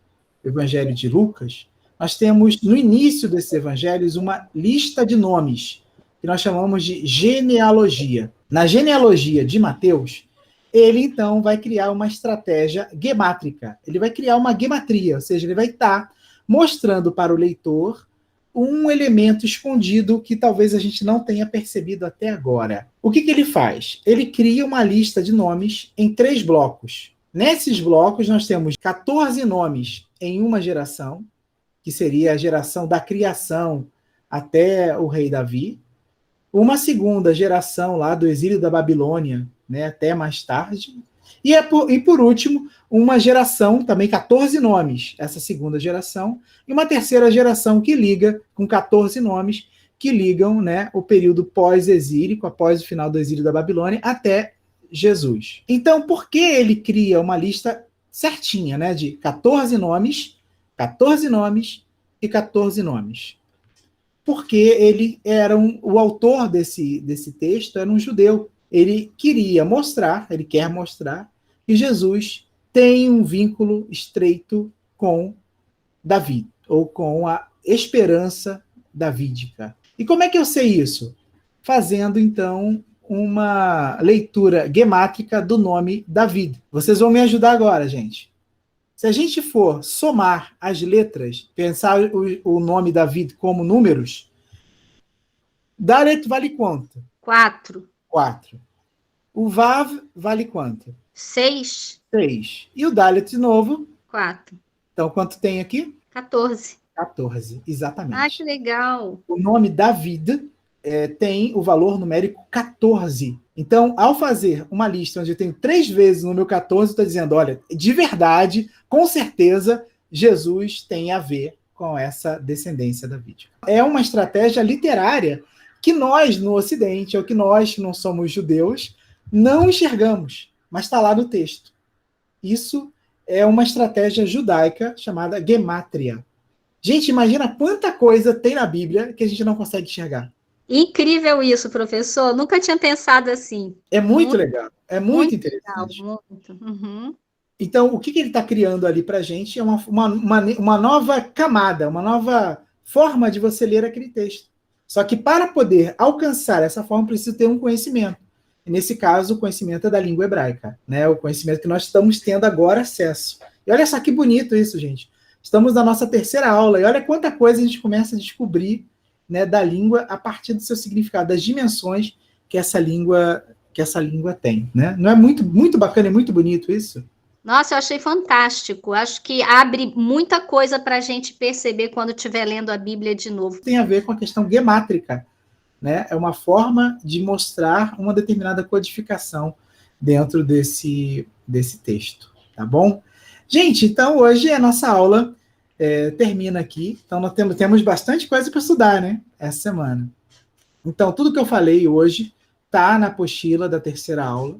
o evangelho de Lucas, nós temos no início desses evangelhos uma lista de nomes, que nós chamamos de genealogia. Na genealogia de Mateus, ele então vai criar uma estratégia gemátrica. Ele vai criar uma gematria, ou seja, ele vai estar mostrando para o leitor um elemento escondido que talvez a gente não tenha percebido até agora. O que ele faz? Ele cria uma lista de nomes em 3 blocos. Nesses blocos, nós temos 14 nomes em uma geração, que seria a geração da criação até o rei Davi. Uma segunda geração lá do exílio da Babilônia, né, até mais tarde. E por último, uma geração, também 14 nomes, essa segunda geração, e uma terceira geração que liga, com 14 nomes, que ligam, né, o período pós-exílico, após o final do exílio da Babilônia, até Jesus. Então, por que ele cria uma lista certinha, né, de 14 nomes e 14 nomes? Porque ele era o autor desse texto era um judeu. Ele quer mostrar que Jesus tem um vínculo estreito com Davi, ou com a esperança davídica. E como é que eu sei isso? Fazendo, então, uma leitura gemátrica do nome David. Vocês vão me ajudar agora, gente. Se a gente for somar as letras, pensar o nome David como números, Dalet vale quanto? 4. 4. O Vav vale quanto? 6. 6. E o Dalet de novo? 4. Então, quanto tem aqui? 14. 14, exatamente. Ah, que legal. O nome David tem o valor numérico 14. Então, ao fazer uma lista onde eu tenho 3 vezes o número 14, eu estou dizendo, olha, de verdade, com certeza, Jesus tem a ver com essa descendência davídica. É uma estratégia literária que nós, no Ocidente, ou que nós, que não somos judeus, não enxergamos, mas está lá no texto. Isso é uma estratégia judaica chamada gemátria. Gente, imagina quanta coisa tem na Bíblia que a gente não consegue enxergar. Incrível isso, professor. Nunca tinha pensado assim. É muito legal. É muito interessante. Legal, muito. Uhum. Então, o que ele está criando ali para a gente é uma nova camada, uma nova forma de você ler aquele texto. Só que para poder alcançar essa forma, precisa ter um conhecimento. E nesse caso, o conhecimento é da língua hebraica, né? O conhecimento que nós estamos tendo agora acesso. E olha só que bonito isso, gente. Estamos na nossa 3ª aula, e olha quanta coisa a gente começa a descobrir, né, da língua a partir do seu significado, das dimensões que essa língua tem, né? Não é muito, muito bacana e muito bonito isso? Nossa, eu achei fantástico. Acho que abre muita coisa para a gente perceber quando estiver lendo a Bíblia de novo. Tem a ver com a questão gemátrica, né? É uma forma de mostrar uma determinada codificação dentro desse texto, tá bom? Gente, então hoje a nossa aula termina aqui. Então nós temos bastante coisa para estudar, né? Essa semana. Então, tudo que eu falei hoje está na apostila da terceira aula.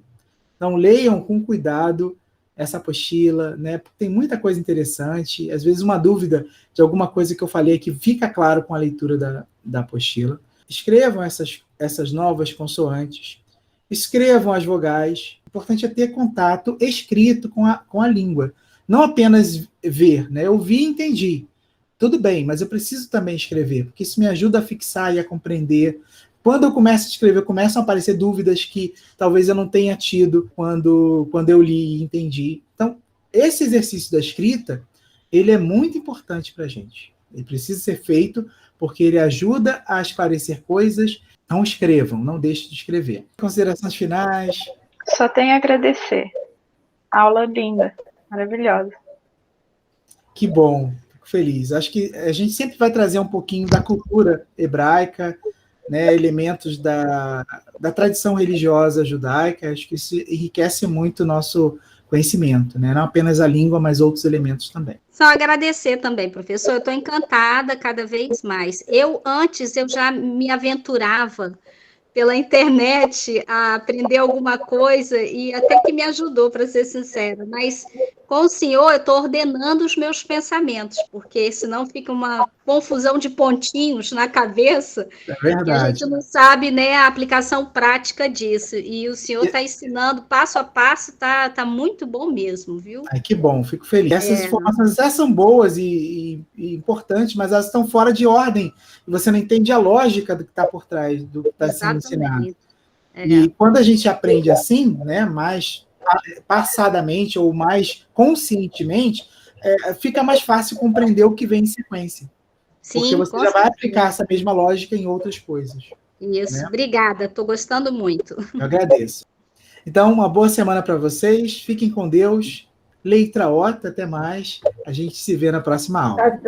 Então, leiam com cuidado essa apostila, né? Porque tem muita coisa interessante. Às vezes, uma dúvida de alguma coisa que eu falei que fica claro com a leitura da apostila. Escrevam essas novas consoantes. Escrevam as vogais. O importante é ter contato escrito com a língua. Não apenas ver, né? Eu vi e entendi. Tudo bem, mas eu preciso também escrever, porque isso me ajuda a fixar e a compreender. Quando eu começo a escrever, começam a aparecer dúvidas que talvez eu não tenha tido quando eu li e entendi. Então, esse exercício da escrita, ele é muito importante para a gente. Ele precisa ser feito porque ele ajuda a esclarecer coisas. Não escrevam, não deixem de escrever. Considerações finais? Só tenho a agradecer. Aula linda, maravilhosa. Que bom, fico feliz. Acho que a gente sempre vai trazer um pouquinho da cultura hebraica, né, elementos da tradição religiosa judaica. Acho que isso enriquece muito o nosso conhecimento, né? Não apenas a língua, mas outros elementos também. Só agradecer também, professor. Eu estou encantada cada vez mais. Antes, eu já me aventurava pela internet a aprender alguma coisa e até que me ajudou, para ser sincera. Mas com o senhor, eu estou ordenando os meus pensamentos, porque senão fica uma confusão de pontinhos na cabeça, É verdade. que a gente não sabe, né, a aplicação prática disso. E o senhor está ensinando passo a passo, tá muito bom mesmo, viu? Ai, que bom, fico feliz. Essas informações já são boas e importantes, mas elas estão fora de ordem. E você não entende a lógica do que está por trás do que está sendo ensinado. E quando a gente aprende assim, né, mais passadamente ou mais conscientemente, fica mais fácil compreender o que vem em sequência. Sim, porque você já vai aplicar essa mesma lógica em outras coisas. Isso, né? Obrigada, estou gostando muito. Eu agradeço. Então, uma boa semana para vocês, fiquem com Deus, letra OTA, até mais, a gente se vê na próxima aula.